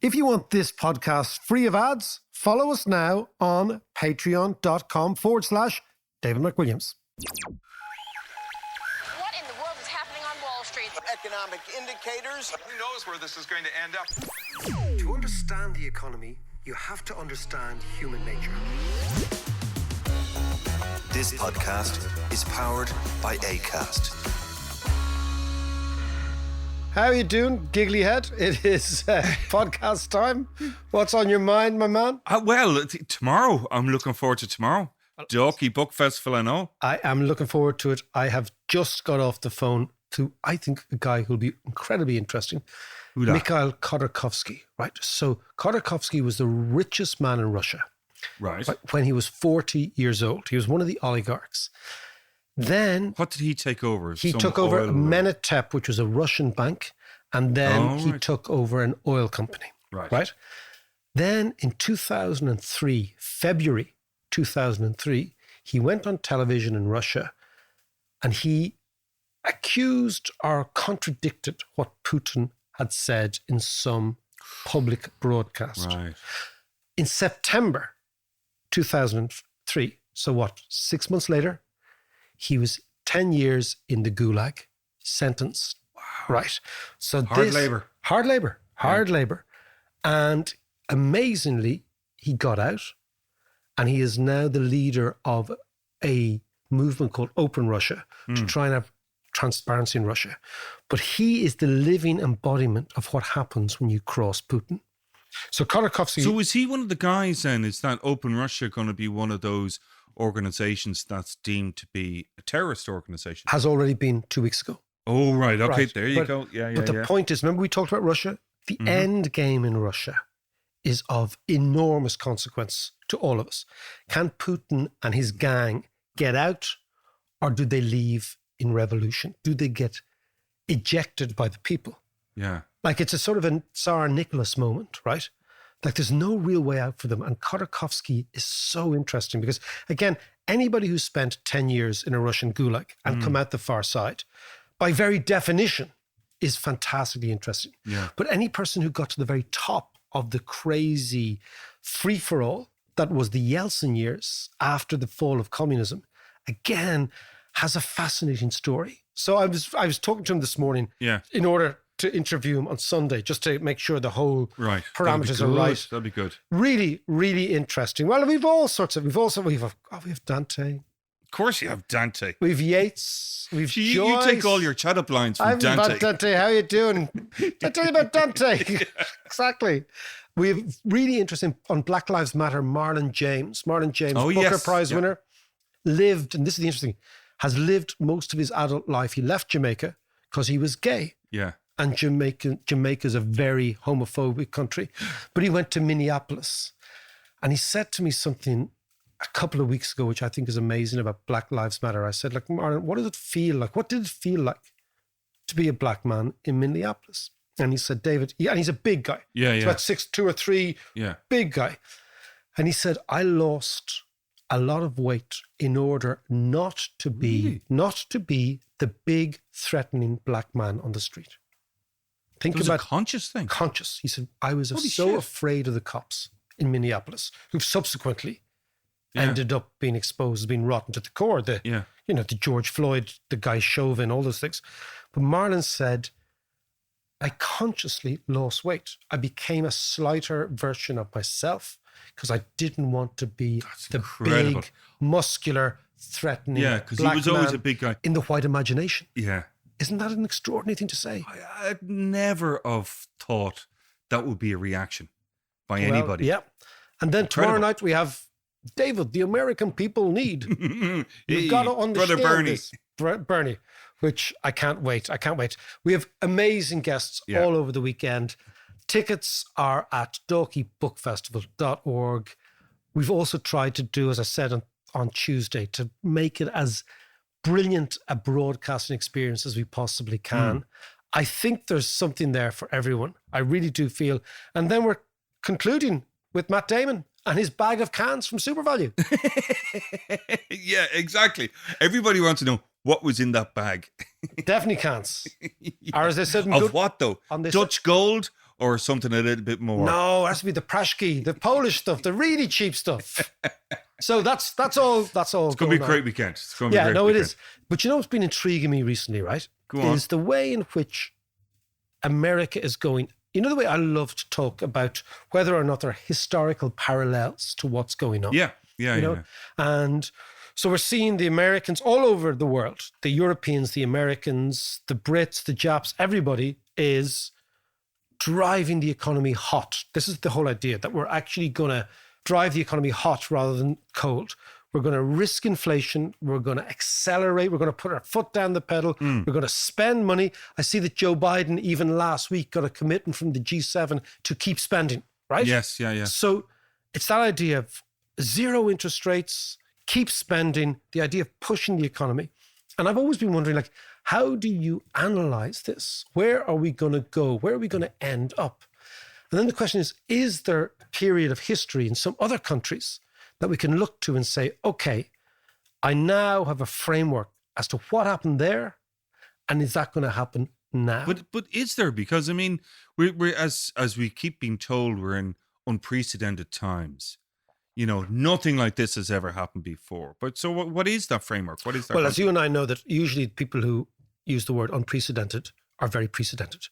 If you want this podcast free of ads, follow us now on patreon.com/David McWilliams. What in the world is happening on Wall Street? Economic indicators. Who knows where this is going to end up? To understand the economy, you have to understand human nature. This podcast is powered by Acast. How are you doing, giggly head? It is podcast time. What's on your mind, my man? Tomorrow. I'm looking forward to tomorrow. Dorky Book Festival, I know. I am looking forward to it. I have just got off the phone to, I think, a guy who'll be incredibly interesting. Who that? Mikhail Khodorkovsky, right? So Khodorkovsky was the richest man in Russia. Right. When he was 40 years old. He was one of the oligarchs. Then What did he take over? he Some took over oil- Menatep, which was a Russian bank, and then he right. took over an oil company. Right. Then in 2003, February 2003, he went on television in Russia and he accused or contradicted what Putin had said in some public broadcast. Right. In September 2003, so what, 6 months later, he was 10 years in the Gulag, sentenced. Wow. Right. So Hard labour. Hard labour. And amazingly, he got out and he is now the leader of a movement called Open Russia to try and have transparency in Russia. But he is the living embodiment of what happens when you cross Putin. So Khodorkovsky... So is he one of the guys then? Is that Open Russia going to be one of those organizations that's deemed to be a terrorist organization? has already been 2 weeks ago. Oh, right. Okay, Right. there you go. Yeah. But the point is, remember we talked about Russia? The end game in Russia is of enormous consequence to all of us. Can Putin and his gang get out, or do they leave in revolution? Do they get ejected by the people? Yeah. Like it's a sort of a Tsar Nicholas moment, right? Like there's no real way out for them. And Khodorkovsky is so interesting because, again, anybody who spent 10 years in a Russian gulag and come out the far side, by very definition, is fantastically interesting. Yeah. But any person who got to the very top of the crazy free-for-all that was the Yeltsin years after the fall of communism, again, has a fascinating story. So I was talking to him this morning in order to interview him on Sunday, just to make sure the whole Right. parameters are That'd be right. good. That'd be good. Really, really interesting. Well, we have Dante, Of course you have Dante. we've Yeats, we've You Joyce. take all your chat-up lines from I'm Dante. about Dante. How you doing? I tell you about Dante. Exactly. We have really interesting on Black Lives Matter. Marlon James, Oh, Booker yes. Prize Yeah. winner, lived, and this is the interesting thing, has lived most of his adult life. He left Jamaica because he was gay. Yeah. And Jamaica's a very homophobic country. But he went to Minneapolis and he said to me something a couple of weeks ago, which I think is amazing about Black Lives Matter. I said, like, Marlon, what did it feel like? What did it feel like to be a black man in Minneapolis? And he said, David, and he's a big guy. Yeah, He's yeah. about 6'2" or 6'3", Yeah. big guy. And he said, I lost a lot of weight in order not to be the big threatening black man on the street. Think It was about a conscious thing. conscious. He said, I was Holy so shit. afraid of the cops in Minneapolis, who've subsequently Yeah. ended up being exposed as being rotten to the core. The George Floyd, the guy Chauvin, all those things. But Marlon said, I consciously lost weight. I became a slighter version of myself because I didn't want to be the incredible. big, muscular, threatening Yeah, because he black was always man a big guy. in the white imagination. Yeah. Isn't that an extraordinary thing to say? I'd never have thought that would be a reaction by Well, anybody. Yeah. And then tomorrow Incredible. night we have David, the American people need. You've Hey, got to understand Brother Bernie. this. Bernie, which I can't wait. We have amazing guests all over the weekend. Tickets are at dorkybookfestival.org. We've also tried to do, as I said on Tuesday, to make it as brilliant a broadcasting experience as we possibly can. I think there's something there for everyone. I really do feel. And then we're concluding with Matt Damon and his bag of cans from SuperValue. Yeah, exactly. Everybody wants to know what was in that bag. Definitely cans. Or as they said in Of good, what though? on this- Dutch gold or something a little bit more? No, it has to be the Prashki, the Polish stuff, the really cheap stuff. So that's all. That's all. It's going to be a great weekend. It's going to be a great it weekend. is. But you know what's been intriguing me recently, right? Go on. Is the way in which America is going. You know the way I love to talk about whether or not there are historical parallels to what's going on. Yeah. And so we're seeing the Americans all over the world, the Europeans, the Americans, the Brits, the Japs, everybody is driving the economy hot. This is the whole idea that we're actually going to drive the economy hot rather than cold. We're going to risk inflation. We're going to accelerate. We're going to put our foot down the pedal. We're going to spend money. I see that Joe Biden, even last week, got a commitment from the G7 to keep spending, right? Yes, yeah. So it's that idea of zero interest rates, keep spending, the idea of pushing the economy. And I've always been wondering, like, how do you analyze this? Where are we going to go? Where are we going to end up? And then the question is there a period of history in some other countries that we can look to and say, okay, I now have a framework as to what happened there, and is that going to happen now? But is there? Because I mean, we're as we keep being told, we're in unprecedented times. You know, nothing like this has ever happened before. But so what is that framework? What is that? Well, as you and I know, that usually people who use the word unprecedented are very precedented.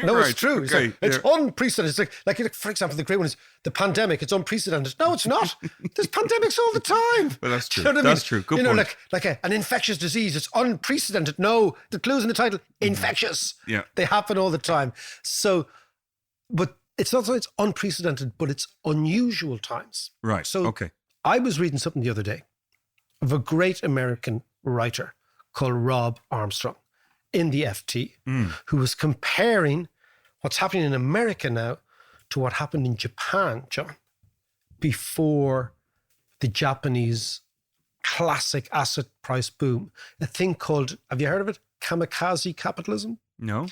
No, Right, it's true. okay, It's unprecedented. It's like, for example, the great one is the pandemic. It's unprecedented. No, it's not. There's pandemics all the time. Well, that's true. You know what I That's mean? true. Good you know, point. like an infectious disease. It's unprecedented. No, the clue's in the title. Infectious. Yeah. They happen all the time. So, but it's not that it's unprecedented, but it's unusual times. Right. So Okay. I was reading something the other day of a great American writer called Rob Armstrong in the FT, who was comparing what's happening in America now to what happened in Japan, John, before the Japanese classic asset price boom. A thing called, have you heard of it? Kamikaze Capitalism? No.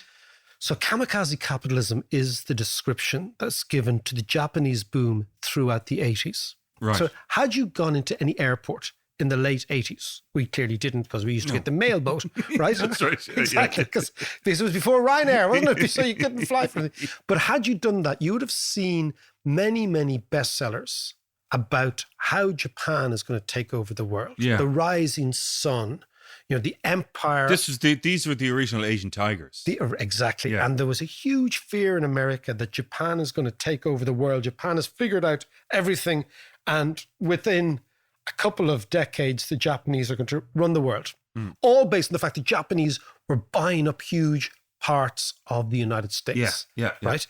So kamikaze capitalism is the description that's given to the Japanese boom throughout the 80s. Right. So had you gone into any airport in the late 80s, we clearly didn't because we used to get the mail boat, right? That's right. Yeah, Exactly, because it was before Ryanair, wasn't it? So you couldn't fly for it. But had you done that, you would have seen many, many bestsellers about how Japan is going to take over the world. Yeah. The rising sun, you know, the empire. These were the original Asian tigers. Exactly. Yeah. And there was a huge fear in America that Japan is going to take over the world. Japan has figured out everything. And within a couple of decades, the Japanese are going to run the world. All based on the fact that Japanese were buying up huge parts of the United States. Yeah. Right?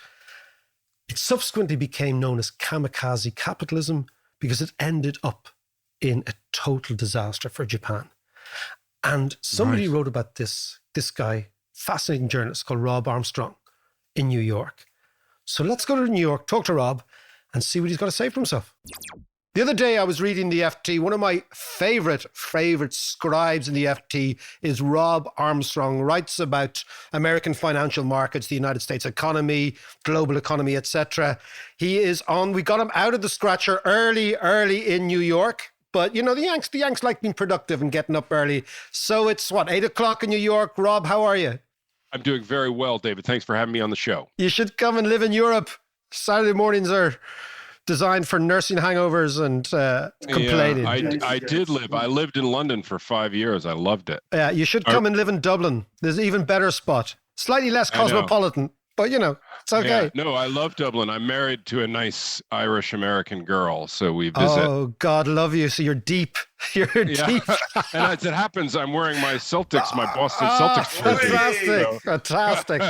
It subsequently became known as kamikaze capitalism because it ended up in a total disaster for Japan. And somebody wrote about this guy, fascinating journalist called Rob Armstrong in New York. So let's go to New York, talk to Rob, and see what he's got to say for himself. The other day I was reading the FT. One of my favorite scribes in the FT is Rob Armstrong, writes about American financial markets, the United States economy, global economy, etc. He is on, we got him out of the scratcher early in New York. But, you know, the Yanks like being productive and getting up early. So it's, 8 o'clock in New York. Rob, how are you? I'm doing very well, David. Thanks for having me on the show. You should come and live in Europe. Saturday mornings are designed for nursing hangovers and complaining. Yeah, I did live. I lived in London for 5 years. I loved it. Yeah, you should come and live in Dublin. There's an even better spot. Slightly less cosmopolitan, but, you know, it's okay. Yeah, no, I love Dublin. I'm married to a nice Irish-American girl, so we visit. Oh, God love you. So you're deep. You're deep. And as it happens, I'm wearing my Celtics, my Boston Celtics jersey. Fantastic.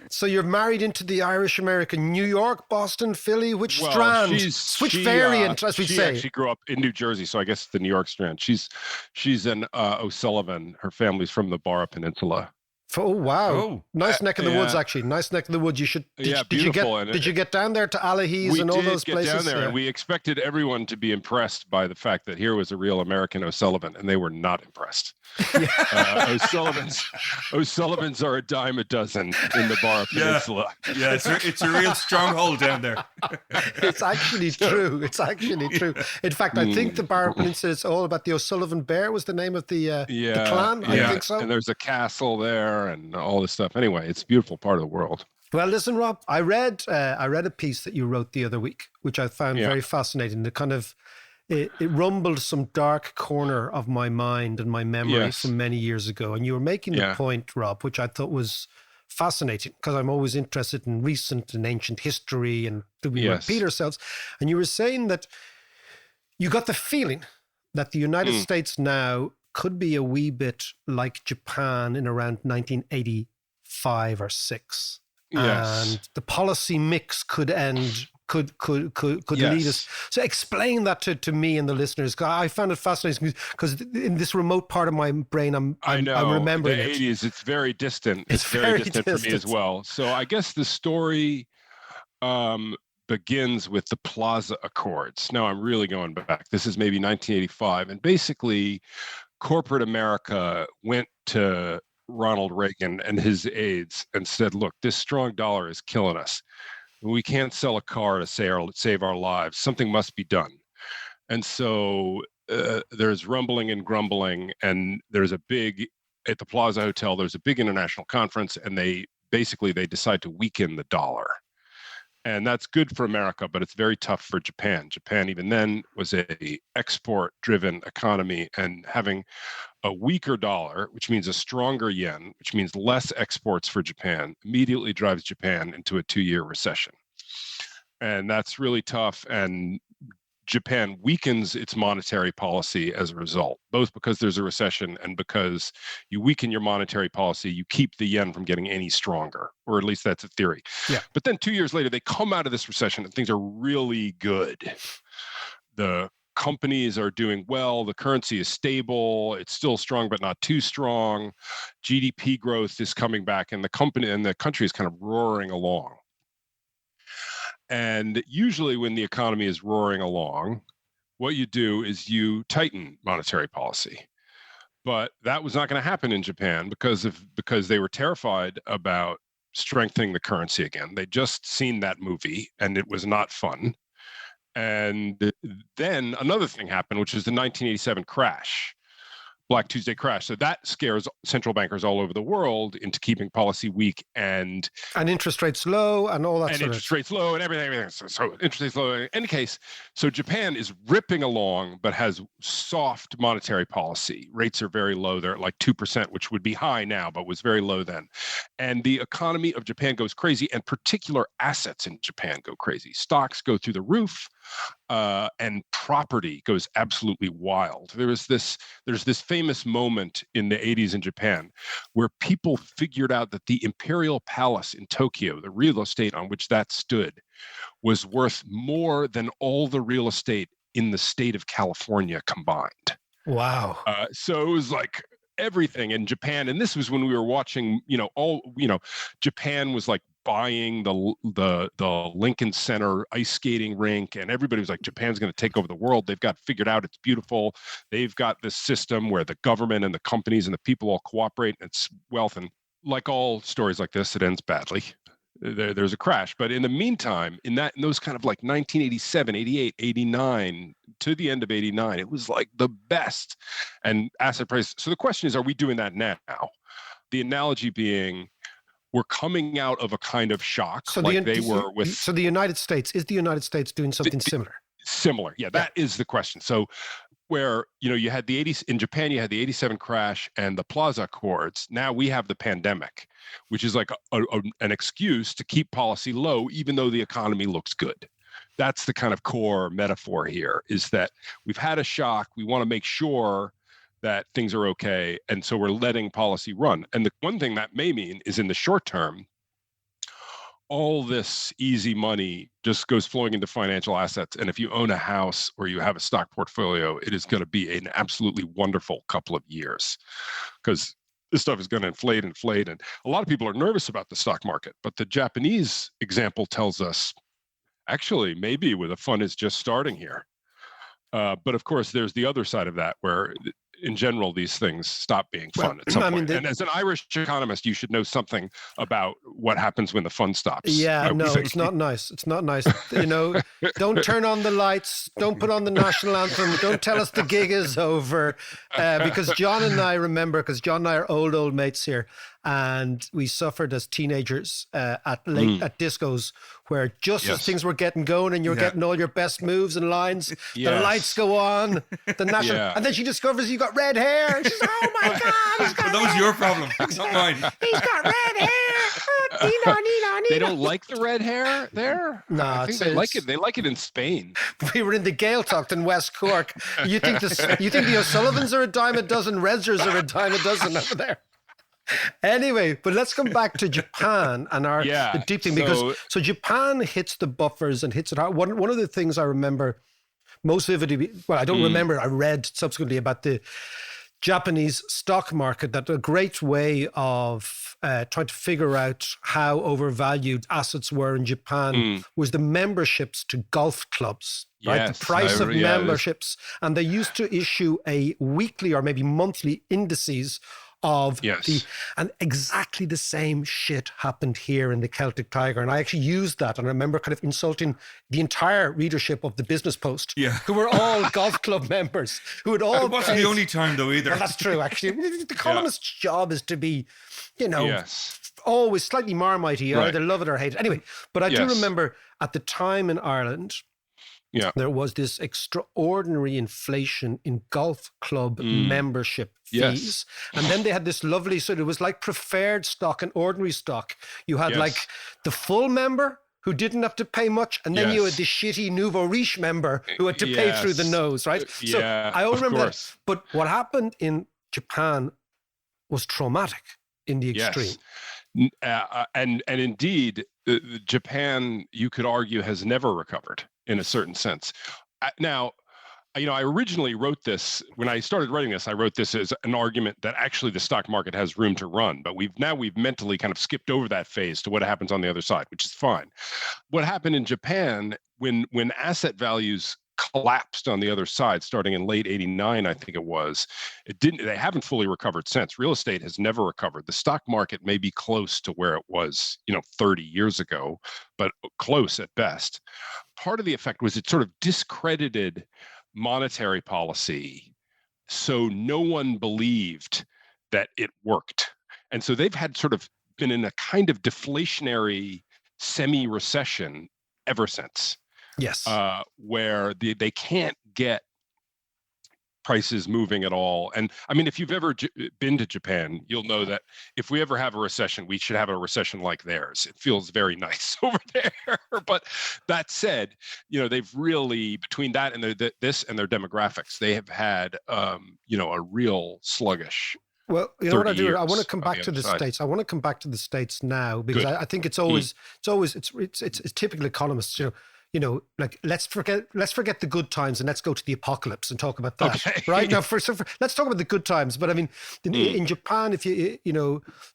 So you're married into the Irish-American, New York, Boston, Philly, which strand? Which variant, as we say? She actually grew up in New Jersey, so I guess it's the New York strand. She's an O'Sullivan. Her family's from the Barra Peninsula. Oh, wow. Oh. Nice neck of the woods, actually. Nice neck of the woods. You should. Did you get down there to Alahis and all those places? We did get down there, and we expected everyone to be impressed by the fact that here was a real American O'Sullivan, and they were not impressed. O'Sullivans are a dime a dozen in the Barra Peninsula. Yeah, it's a real stronghold down there. It's actually true. It's actually true. In fact, I think the Barra Peninsula is all about the O'Sullivan Bear was the name of the clan. I think so. And there's a castle there and all this stuff. Anyway, it's a beautiful part of the world. Well, listen, Rob, I read a piece that you wrote the other week, which I found Yeah. very fascinating. It rumbled some dark corner of my mind and my memory Yes. from many years ago. And you were making the Yeah. point, Rob, which I thought was fascinating because I'm always interested in recent and ancient history and do we Yes. repeat ourselves? And you were saying that you got the feeling that the United States now could be a wee bit like Japan in around 1985 or 6. Yes. And the policy mix could lead Yes. us. So explain that to me and the listeners. 'Cause I found it fascinating because in this remote part of my brain, I'm remembering the it. 80s. It's very distant. It's very very distant for me as distant. well. So I guess the story begins with the Plaza Accords. Now I'm really going back. This is maybe 1985, and basically, corporate America went to Ronald Reagan and his aides and said, "Look, this strong dollar is killing us. We can't sell a car to save our lives. Something must be done." And so there's rumbling and grumbling, and there's at the Plaza Hotel, there's a big international conference, and they decide to weaken the dollar. And that's good for America, but it's very tough for Japan. Japan, even then, was a export-driven economy, and having a weaker dollar, which means a stronger yen, which means less exports for Japan, immediately drives Japan into a 2-year recession. And that's really tough. And Japan weakens its monetary policy as a result, both because there's a recession and because you weaken your monetary policy, you keep the yen from getting any stronger, or at least that's a theory. Yeah. But then 2 years later, they come out of this recession and things are really good. The companies are doing well. The currency is stable. It's still strong, but not too strong. GDP growth is coming back, and the country is kind of roaring along. And usually when the economy is roaring along, what you do is you tighten monetary policy. But that was not going to happen in Japan because they were terrified about strengthening the currency again. They'd just seen that movie and it was not fun. And then another thing happened, which is the 1987 crash. Black Tuesday crash. So that scares central bankers all over the world into keeping policy weak and interest rates low and all that and sort interest of rates low and everything. So interest rates low. In any case, so Japan is ripping along, but has soft monetary policy. Rates are very low. They're at like 2%, which would be high now, but was very low then. And the economy of Japan goes crazy, and particular assets in Japan go crazy. Stocks go through the roof. And property goes absolutely wild. There's this famous moment in the 80s in Japan where people figured out that the Imperial Palace in Tokyo, the real estate on which that stood, was worth more than all the real estate in the state of California combined. Wow. So it was like everything in Japan, and this was when we were watching, Japan was like buying the Lincoln Center ice skating rink, and everybody was like, Japan's going to take over the world. They've got figured out, it's beautiful. They've got this system where the government and the companies and the people all cooperate, and it's wealth. And like all stories like this, it ends badly. There's a crash. But in the meantime, in those kind of like 1987, 88, 89, to the end of 89, it was like the best. And asset prices. So the question is, are we doing that now? The analogy being, we're coming out of a kind of shock So they were with. So the United States, is the United States doing something similar? Similar. Yeah, that is the question. So where, you had the 80s in Japan, you had the 87 crash and the Plaza Accords. Now we have the pandemic, which is like an excuse to keep policy low, even though the economy looks good. That's the kind of core metaphor here, is that we've had a shock. We want to make sure that things are okay. And so we're letting policy run. And the one thing that may mean is, in the short term, all this easy money just goes flowing into financial assets. And if you own a house or you have a stock portfolio, it is going to be an absolutely wonderful couple of years, because this stuff is going to inflate. And a lot of people are nervous about the stock market. But the Japanese example tells us, actually, maybe where the fun is just starting here. But of course, there's the other side of that, where in general, these things stop being fun at some point. And as an Irish economist, you should know something about what happens when the fun stops. Yeah, no, it's not nice. It's not nice. Don't turn on the lights. Don't put on the national anthem. Don't tell us the gig is over. Because John and I remember, because John and I are old mates here. and we suffered as teenagers at discos where just as things were getting going and you're getting all your best moves and lines, the lights go on, the national, and then she discovers you got red hair. She's like, oh my God, he's got But that was your problem, not mine. He's got red hair. Nina. They don't like the red hair there? No, I think they like it. They like it in Spain. We were in the Gaeltacht in West Cork. You think the O'Sullivans are a dime a dozen, Redsers are a dime a dozen over there. Anyway, but let's come back to Japan and the deep thing, because so Japan hits the buffers and hits it hard. One of the things I remember most vividly, well, I don't remember, I read subsequently about the Japanese stock market, that a great way of trying to figure out how overvalued assets were in Japan was the memberships to golf clubs, right? Yes, the price of memberships. And they used to issue a weekly or maybe monthly indices of and exactly the same shit happened here in the Celtic Tiger. And I actually used that, and I remember kind of insulting the entire readership of the Business Post, who were all golf club members, who had all. It wasn't the only time though either. Well, that's true, actually. The columnist's job is to be, always slightly marmitey, either love it or hate it. Anyway, but I do remember at the time in Ireland, there was this extraordinary inflation in golf club membership fees. And then they had this lovely, so it was like preferred stock and ordinary stock. You had like the full member who didn't have to pay much, and then you had the shitty nouveau riche member who had to pay through the nose, right? So I all remember that. But what happened in Japan was traumatic in the extreme. And indeed, Japan, you could argue, has never recovered in a certain sense. Now, I originally wrote this, when I started writing this, I wrote this as an argument that actually the stock market has room to run, but we've mentally kind of skipped over that phase to what happens on the other side, which is fine. What happened in Japan when asset values collapsed on the other side, starting in late 89, I think it was, they haven't fully recovered since. Real estate has never recovered. The stock market may be close to where it was, 30 years ago, but close at best. Part of the effect was it sort of discredited monetary policy, so no one believed that it worked. And so they've had sort of been in a kind of deflationary semi-recession ever since. Yes. Where they can't get prices moving at all. And I mean, if you've ever been to Japan, you'll know that if we ever have a recession, we should have a recession like theirs. It feels very nice over there. But that said, they've really, between that and this and their demographics, they have had, a real sluggish. Well, you know what I do? I want to come back to the States. I want to come back to the States now, because I think it's typical economists, like let's forget the good times and let's go to the apocalypse and talk about that, right? Now, let's talk about the good times. But I mean, in Japan, if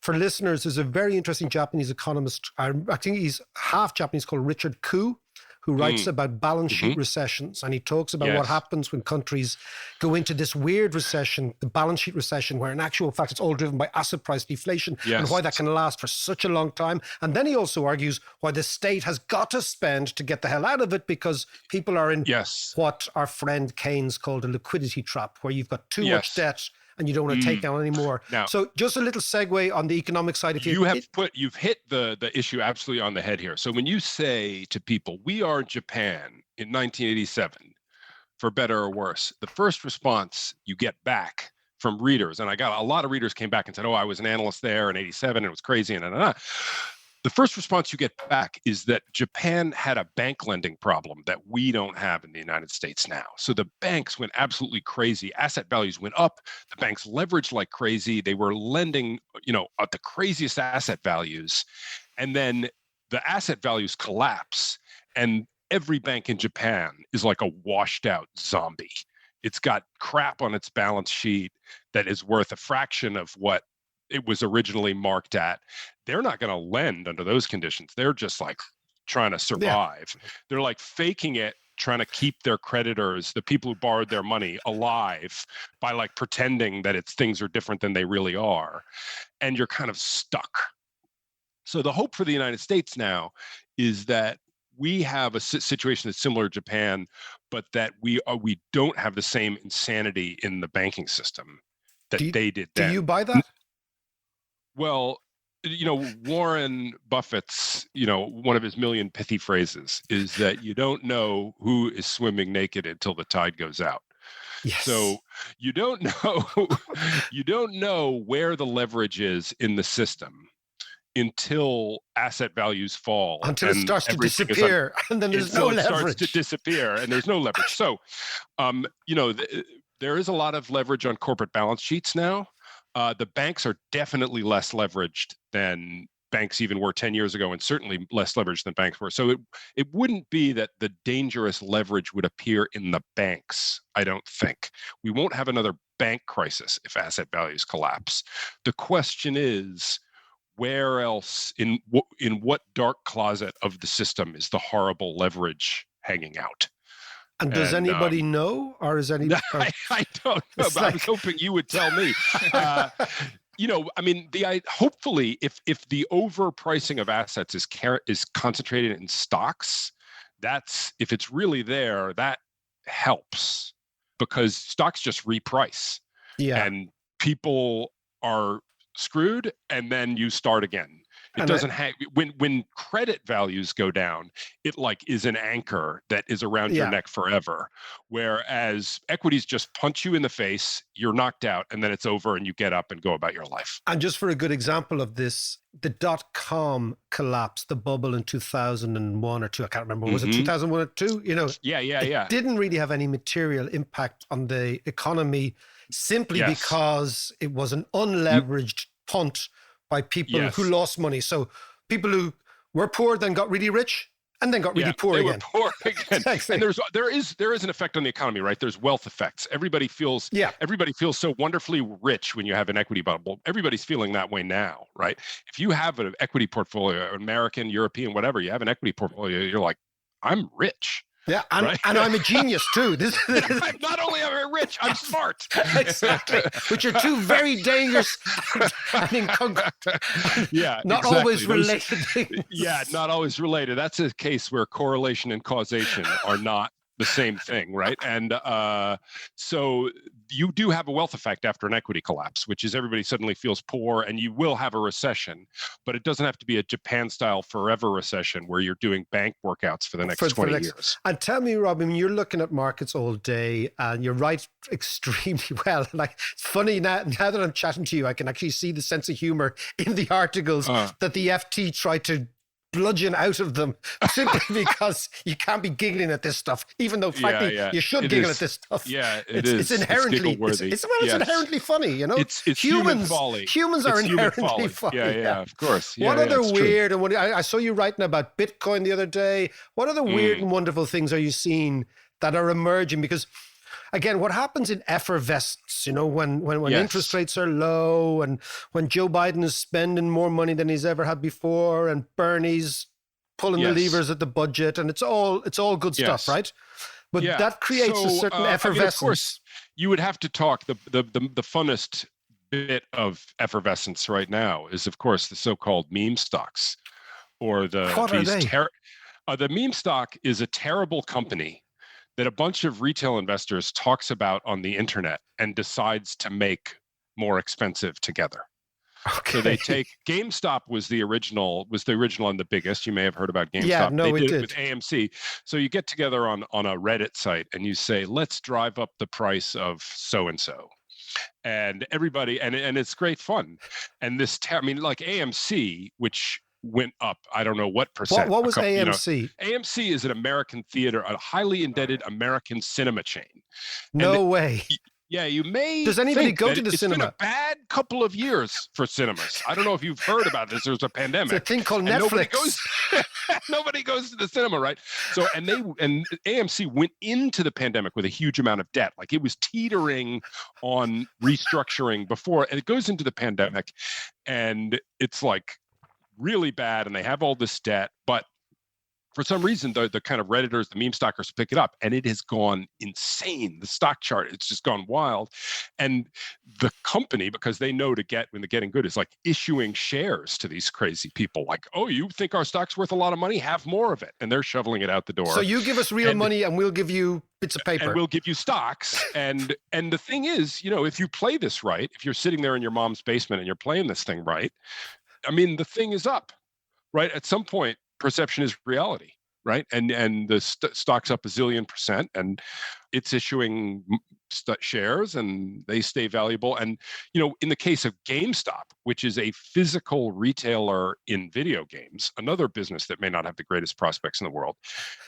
for listeners, there's a very interesting Japanese economist. I think he's half Japanese, called Richard Koo, who writes about balance sheet recessions. And he talks about what happens when countries go into this weird recession, the balance sheet recession, where in actual fact, it's all driven by asset price deflation, and why that can last for such a long time. And then he also argues why the state has got to spend to get the hell out of it, because people are in what our friend Keynes called a liquidity trap, where you've got too much debt and you don't want to take down anymore. Now, so just a little segue on the economic side. If you've hit the issue absolutely on the head here. So when you say to people, we are Japan in 1987, for better or worse, the first response you get back from readers, and I got a lot of readers came back and said, I was an analyst there in 87 and it was crazy, and the first response you get back is that Japan had a bank lending problem that we don't have in the United States now. So the banks went absolutely crazy. Asset values went up. The banks leveraged like crazy. They were lending, at the craziest asset values. And then the asset values collapse. And every bank in Japan is like a washed out zombie. It's got crap on its balance sheet that is worth a fraction of what it was originally marked at. They're not going to lend under those conditions. They're just like trying to survive. They're like faking it, trying to keep their creditors, the people who borrowed their money, alive by like pretending that things are different than they really are. And you're kind of stuck. So the hope for the United States now is that we have a situation that's similar to Japan, but that we don't have the same insanity in the banking system that they did then. Do you buy that? Well, Warren Buffett's, one of his million pithy phrases is that you don't know who is swimming naked until the tide goes out. Yes. So you don't know where the leverage is in the system until asset values fall, until it and starts to everything is disappear, and then there's no it leverage. starts to disappear, and there's no leverage. So, there is a lot of leverage on corporate balance sheets now. The banks are definitely less leveraged than banks even were 10 years ago, and certainly less leveraged than banks were. So it wouldn't be that the dangerous leverage would appear in the banks, I don't think. We won't have another bank crisis if asset values collapse. The question is, where else, in what dark closet of the system is the horrible leverage hanging out? And does anybody know, or is any? I don't know. But I was hoping you would tell me. Hopefully, if the overpricing of assets is concentrated in stocks, if it's really there, that helps, because stocks just reprice, and people are screwed, and then you start again. It doesn't have, when credit values go down, it is an anchor that is around your neck forever. Whereas equities just punch you in the face, you're knocked out, and then it's over, and you get up and go about your life. And just for a good example of this, the .com collapse, the bubble in 2001 or 2, I can't remember, was it 2001 or 2? It didn't really have any material impact on the economy, simply because it was an unleveraged punt by people who lost money. So people who were poor then got really rich, and then got really poor again. Were poor again. And there is an effect on the economy, right? There's wealth effects. Everybody feels so wonderfully rich when you have an equity bubble. Everybody's feeling that way now, right? If you have an equity portfolio, American, European, whatever, you have an equity portfolio, you're like, I'm rich. Yeah, and I'm a genius too. Not only am I rich, I'm smart. Exactly, which are two very dangerous and not always related things. Yeah, not always related. That's a case where correlation and causation are not the same thing, right? And so you do have a wealth effect after an equity collapse, which is everybody suddenly feels poor, and you will have a recession, but it doesn't have to be a Japan-style forever recession where you're doing bank workouts for the next 20 years. And tell me, Robin, you're looking at markets all day, and you're right extremely well. It's funny now that I'm chatting to you, I can actually see the sense of humor in the articles that the FT tried to bludgeon out of them, simply because you can't be giggling at this stuff, even though frankly you should giggle at this stuff. Yeah, it's inherently it's inherently funny, It's human folly. Humans are inherently funny. Yeah, of course. What other weird and I saw you writing about Bitcoin the other day. What other weird and wonderful things are you seeing that are emerging? Because again, what happens in effervescence, when interest rates are low, and when Joe Biden is spending more money than he's ever had before, and Bernie's pulling the levers at the budget, and it's all good stuff, right? But that creates a certain effervescence. Of course, you would have to talk. The funnest bit of effervescence right now is, of course, the so-called meme stocks, or what are they? The meme stock is a terrible company that a bunch of retail investors talks about on the internet and decides to make more expensive together. Okay. So they take GameStop was the original and the biggest. You may have heard about GameStop. Yeah, no, they did it with AMC. So you get together on a Reddit site and you say, let's drive up the price of so and so. And everybody, and it's great fun. And this, like AMC, which went up, I don't know what percent. What was AMC? AMC is an American theater, a highly indebted American cinema chain. No way. Yeah, you may. Does anybody go to the cinema? It's been a bad couple of years for cinemas. I don't know if you've heard about this. There's a pandemic. It's a thing called Netflix. Nobody goes to the cinema, right? So, and AMC went into the pandemic with a huge amount of debt. Like, it was teetering on restructuring before, and it goes into the pandemic, and it's like really bad, and they have all this debt, but for some reason, the kind of Redditors, the meme stockers pick it up, and it has gone insane. The stock chart, it's just gone wild. And the company, because they know when the getting good, is like issuing shares to these crazy people. Like, oh, you think our stock's worth a lot of money? Have more of it. And they're shoveling it out the door. So you give us real money and we'll give you bits of paper. And we'll give you stocks. And the thing is, if you play this right, if you're sitting there in your mom's basement and you're playing this thing right, I mean, the thing is up, right? At some point, perception is reality, right? And the stock's up a zillion %, and it's issuing shares, and they stay valuable. And in the case of GameStop, which is a physical retailer in video games, another business that may not have the greatest prospects in the world,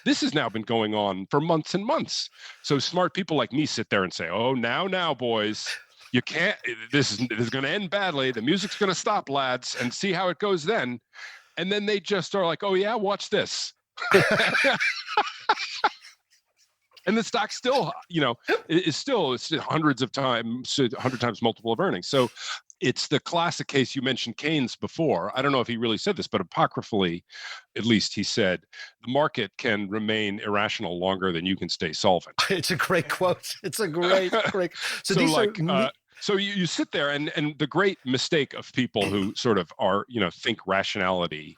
this has now been going on for months and months. So smart people like me sit there and say, "Oh, now, boys." You can't. This is going to end badly. The music's going to stop, lads, and see how it goes then. And then they just are like, "Oh yeah, watch this." And the stock still, it's hundreds of times, 100 times multiple of earnings. So it's the classic case. You mentioned Keynes before. I don't know if he really said this, but apocryphally, at least he said, the market can remain irrational longer than you can stay solvent. It's a great quote. It's a great. So these like, are. So you sit there, and the great mistake of people who sort of are, think rationality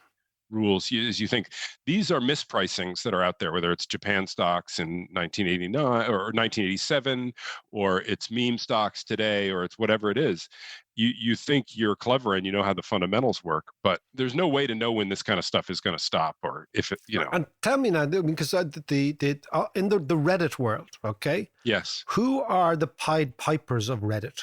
rules is you think these are mispricings that are out there, whether it's Japan stocks in 1989 or 1987, or it's meme stocks today, or it's whatever it is. You think you're clever and you know how the fundamentals work, but there's no way to know when this kind of stuff is going to stop, or if it, And tell me now, because in the Reddit world, okay? Yes. Who are the Pied Pipers of Reddit?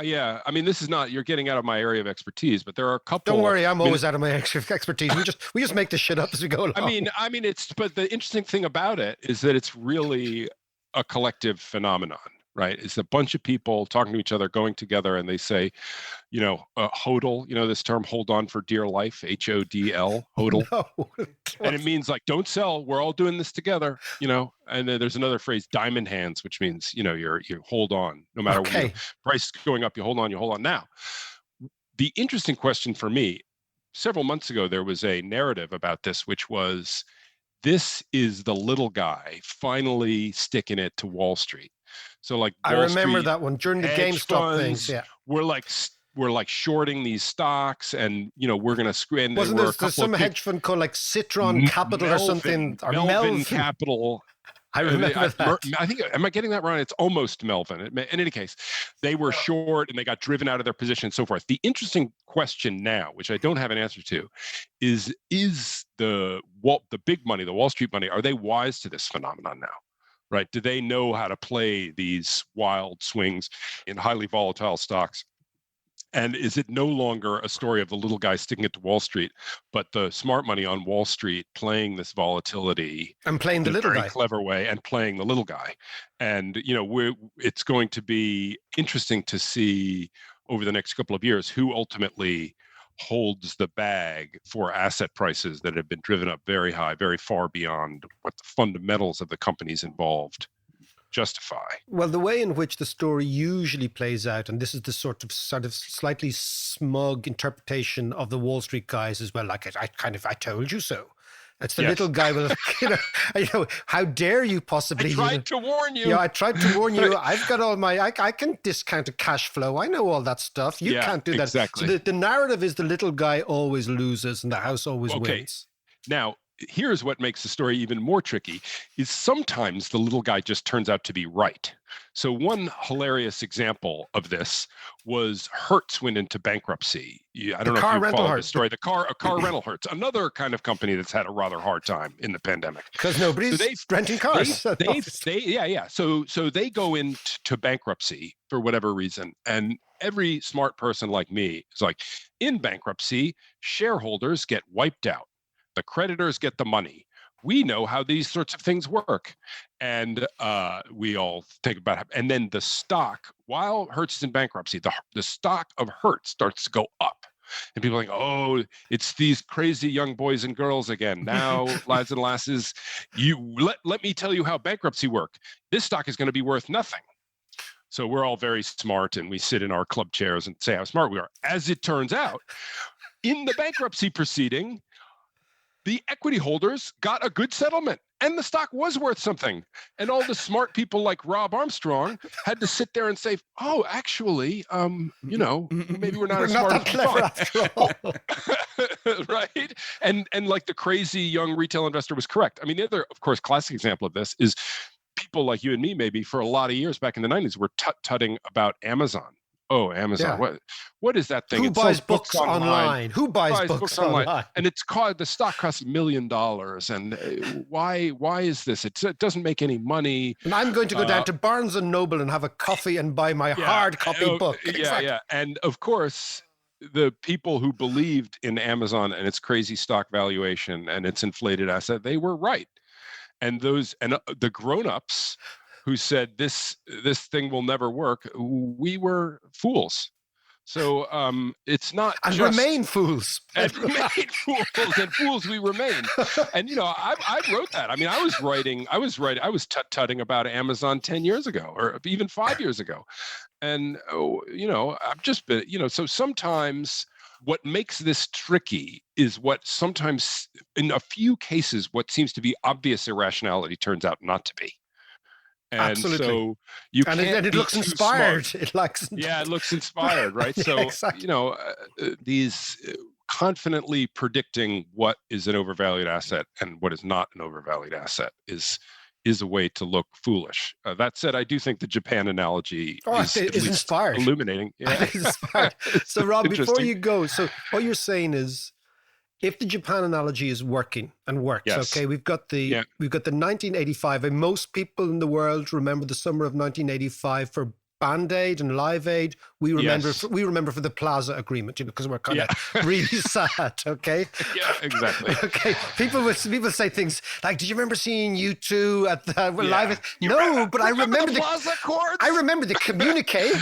Yeah. I mean, this is not, you're getting out of my area of expertise, but there are a couple. Don't worry, I'm always out of my expertise. We just make this shit up as we go along. I mean, but the interesting thing about it is that it's really a collective phenomenon. Right, it's a bunch of people talking to each other, going together, and they say, HODL. This term, hold on for dear life, HODL, HODL, No. And it means like, don't sell. We're all doing this together. And then there's another phrase, diamond hands, which means you hold on no matter what. Price going up, you hold on. Now, the interesting question for me, several months ago, there was a narrative about this, which was, this is the little guy finally sticking it to Wall Street. So like I remember that one during the GameStop things. Yeah, we're like shorting these stocks, and we're going to screw in. Wasn't there some hedge fund called like Citron Capital or something, or Melvin Capital? I remember that. I think, am I getting that wrong? It's almost Melvin. In any case, they were short and they got driven out of their position and so forth. The interesting question now, which I don't have an answer to, is the big money, the Wall Street money, are they wise to this phenomenon now? Right? Do they know how to play these wild swings in highly volatile stocks? And is it no longer a story of the little guy sticking it to Wall Street, but the smart money on Wall Street playing this volatility and playing the little guy in a very clever way, and playing the little guy? And it's going to be interesting to see over the next couple of years who ultimately holds the bag for asset prices that have been driven up very high, very far beyond what the fundamentals of the companies involved justify. Well, the way in which the story usually plays out, and this is the sort of slightly smug interpretation of the Wall Street guys as well, like I told you so. It's the little guy with, how dare you possibly? I tried to warn you. Yeah, I tried to warn you. I've got all my, I can discount a cash flow. I know all that stuff. You can't do that. Exactly. So the narrative is the little guy always loses and the house always wins. Now, here's what makes the story even more tricky, is sometimes the little guy just turns out to be right. So one hilarious example of this was Hertz went into bankruptcy. I don't know if you followed the story. A car rental Hertz, another kind of company that's had a rather hard time in the pandemic. Because nobody's renting cars. So they go into bankruptcy for whatever reason. And every smart person like me is like, in bankruptcy, shareholders get wiped out. The creditors get the money. We know how these sorts of things work. And we all think about it. And then the stock, while Hertz is in bankruptcy, the stock of Hertz starts to go up. And people are like, oh, it's these crazy young boys and girls again. Now, lads and lasses, let me tell you how bankruptcy works. This stock is going to be worth nothing. So we're all very smart, and we sit in our club chairs and say how smart we are. As it turns out, in the bankruptcy proceeding, the equity holders got a good settlement and the stock was worth something. And all the smart people like Rob Armstrong had to sit there and say, oh, actually, maybe we're not We're as not smart that as we clever thought. after all. Right? And like the crazy young retail investor was correct. I mean, the other, of course, classic example of this is people like you and me, maybe for a lot of years back in the 90s, were tut-tutting about Amazon. Oh, Amazon. Yeah. What is that thing? Who It buys sells books online? Who buys books online? And the stock costs $1 million. And why is this? It doesn't make any money. And I'm going to go down to Barnes and Noble and have a coffee and buy my hard copy book. Yeah. And of course, the people who believed in Amazon and its crazy stock valuation and its inflated asset, they were right. And the grown-ups who said this thing will never work, we were fools. So it's not and just remain fools. and remain fools, and fools we remain. And I wrote that. I mean, I was tut-tutting about Amazon 10 years ago, or even 5 years ago. And I've just been, so sometimes what makes this tricky is what sometimes, in a few cases, what seems to be obvious irrationality turns out not to be. And Absolutely. so it looks inspired. It looks inspired, right? So exactly. These confidently predicting what is an overvalued asset and what is not an overvalued asset is a way to look foolish. That said, I do think the Japan analogy is inspired, illuminating. Yeah. Inspired. So, Rob, before you go, so what you're saying is, if the Japan analogy is working and works, yes. okay, we've got the 1985, and most people in the world remember the summer of 1985 for Band-Aid and Live Aid. We remember for the Plaza Agreement, because we're kind of really sad, okay? Yeah, exactly. Okay, people say things like, "Did you remember seeing U2 at the Live Aid?" No, but I remember the Plaza Accords. I remember the communique.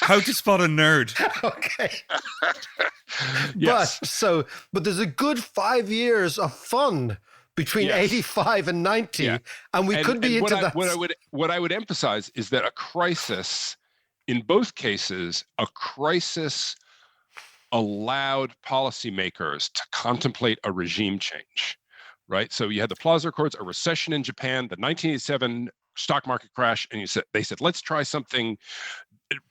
How to spot a nerd. Okay. Yes. But there's a good 5 years of fun between 85 and 90, and we could be into that. What I would emphasize is that a crisis, in both cases, a crisis allowed policymakers to contemplate a regime change, right? So you had the Plaza Accords, a recession in Japan, the 1987 stock market crash, and they said, let's try something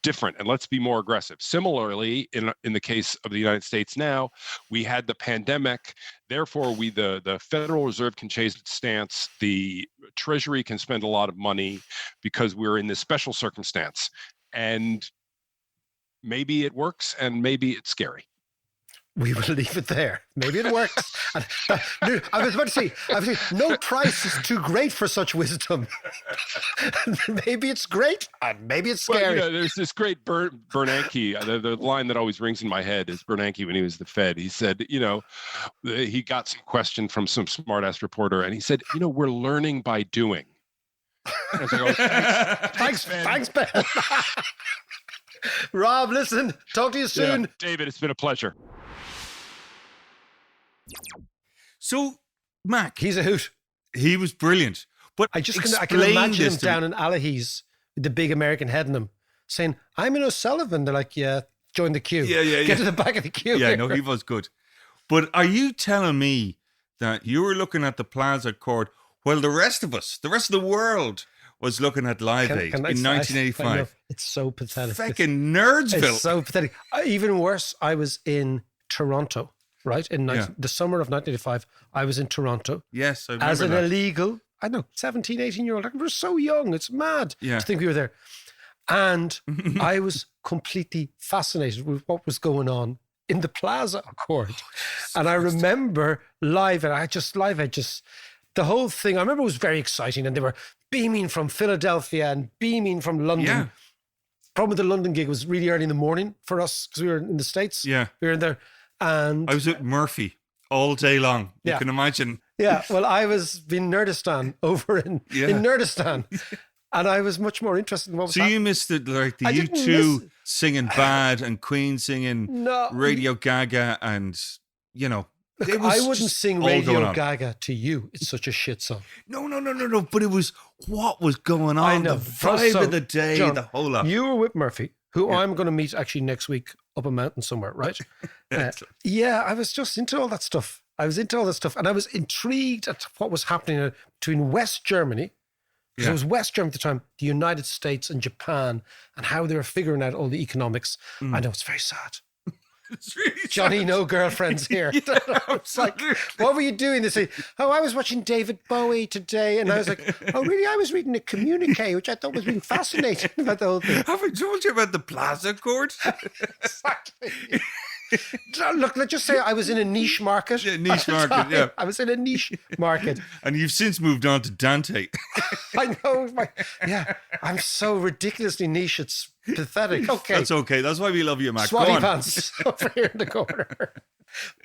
different and let's be more aggressive. Similarly, in the case of the United States now, we had the pandemic. Therefore, the Federal Reserve can change its stance. The Treasury can spend a lot of money because we're in this special circumstance. And maybe it works and maybe it's scary. We will leave it there. Maybe it works. I was about to say, no price is too great for such wisdom. Maybe it's great, and maybe it's scary. Well, there's this great Bernanke. The line that always rings in my head is Bernanke when he was the Fed. He said, he got some question from some smart-ass reporter, and he said, we're learning by doing. And I was like, thanks, Ben. Rob, listen, talk to you soon. Yeah, David, it's been a pleasure. So, Mac, he's a hoot. He was brilliant. But I can imagine him down in Allihies with the big American head in him saying, "I'm in O'Sullivan." They're like, "Yeah, join the queue. Get to the back of the queue." Yeah, no, he was good. But are you telling me that you were looking at the Plaza Accord while the rest of the world was looking at Live Aid in 1985? It's so pathetic. Fucking Nerdsville. It's so pathetic. Even worse, I was in Toronto. Right? In the summer of 1985, I was in Toronto. Yes, I remember as an that. illegal, 17, 18-year-old. Like, we're so young. It's mad to think we were there. And I was completely fascinated with what was going on in the Plaza Accord. And I remember Live Aid, the whole thing, I remember it was very exciting. And they were beaming from Philadelphia and beaming from London. Yeah. Problem with the London gig was really early in the morning for us because we were in the States. Yeah. We were in there. And I was at Murphy all day long. You can imagine. Yeah, well, I was in Nerdistan over in Nerdistan, and I was much more interested in what was happening. You missed it, like the U2 singing Bad and Queen singing Radio Gaga, and Look, I wouldn't sing Radio Gaga to you. It's such a shit song. No. But it was what was going on. I know. The vibe of the day, John, the whole lot. You were with Murphy, who I'm going to meet actually next week up a mountain somewhere, right? I was just into all that stuff. I was into all this stuff, and I was intrigued at what was happening between West Germany, because it was West Germany at the time, the United States and Japan, and how they were figuring out all the economics. I know it's very sad. It's really Johnny, sad. no girlfriends here. It's like, what were you doing? They say, oh, I was watching David Bowie today. And I was like, oh, really? I was reading a communique, which I thought was really fascinating about the whole thing. Have I told you about the Plaza Court? Exactly. Look, let's just say I was in a niche market. Yeah, niche at the market, time. yeah. I was in a niche market. And you've since moved on to Dante. I know. I'm so ridiculously niche. It's pathetic. Okay. That's okay. That's why we love you, Mac. Go Swatty on. pants over here in the corner.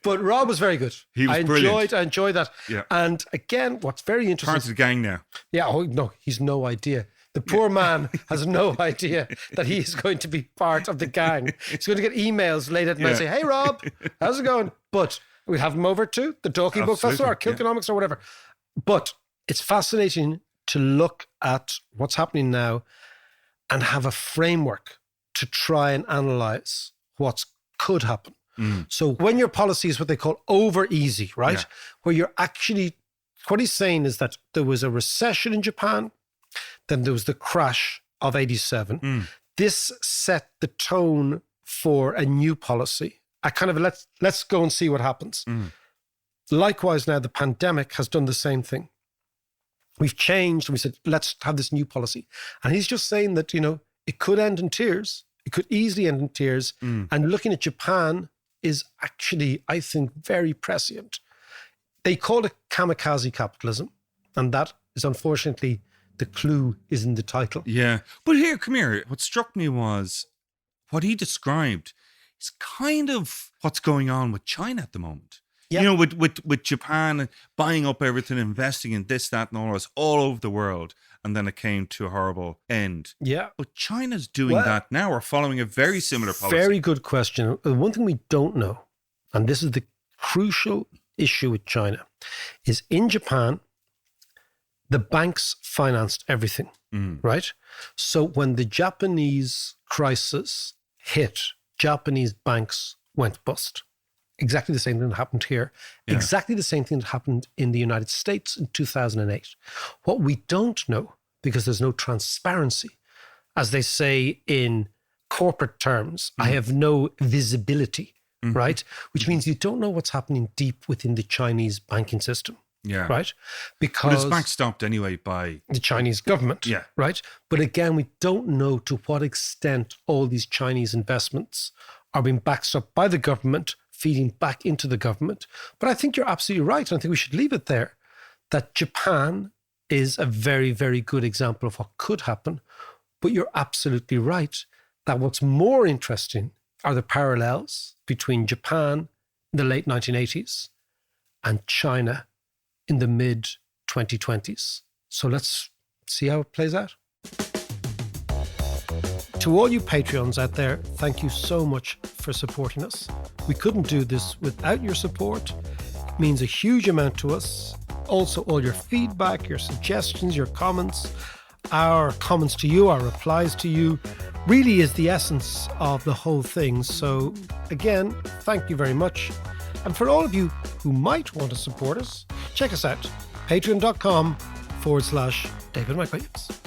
But Rob was very good. He was I brilliant. enjoyed that. Yeah. And again, what's very interesting. Part of the gang now. Yeah, oh no, he's no idea. The poor man has no idea that he is going to be part of the gang. He's going to get emails late at night Yeah. say, hey, Rob, how's it going? But we'll have him over to the Talking Book Festival or Absolutely, Kilconomics or whatever. But it's fascinating to look at what's happening now and have a framework to try and analyze what could happen. So when your policy is what they call over easy, right? Yeah. Where you're actually, what he's saying is that there was a recession in Japan, then there was the crash of 87. This set the tone for a new policy. I kind of let's go and see what happens. Likewise, now the pandemic has done the same thing. We've changed and we said, let's have this new policy. And he's just saying that, it could end in tears. It could easily end in tears. And looking at Japan is actually, I think, very prescient. They call it kamikaze capitalism. And that is unfortunately, the clue is in the title. Yeah. But here, come here. What struck me was what he described is kind of what's going on with China at the moment. Yeah. With Japan buying up everything, investing in this, that, and all this all over the world. And then it came to a horrible end. Yeah. But China's doing that now, or following a very similar policy. Very good question. One thing we don't know, and this is the crucial issue with China, is in Japan, the banks financed everything, right? So when the Japanese crisis hit, Japanese banks went bust. Exactly the same thing that happened here. Yeah. Exactly the same thing that happened in the United States in 2008. What we don't know, because there's no transparency, as they say in corporate terms, I have no visibility, right? Which means you don't know what's happening deep within the Chinese banking system. Yeah. Right? But Because it's backstopped anyway by... the Chinese government. Yeah. Right? But again, we don't know to what extent all these Chinese investments are being backstopped by the government, feeding back into the government. But I think you're absolutely right. And I think we should leave it there, that Japan is a very, very good example of what could happen. But you're absolutely right that what's more interesting are the parallels between Japan in the late 1980s and China in the mid 2020s. So let's see how it plays out. To all you Patreons out there, thank you so much for supporting us. We couldn't do this without your support. It means a huge amount to us. Also, all your feedback, your suggestions, your comments, our comments to you, our replies to you, really is the essence of the whole thing. So again, thank you very much. And for all of you who might want to support us, check us out, patreon.com/David Mike Williams.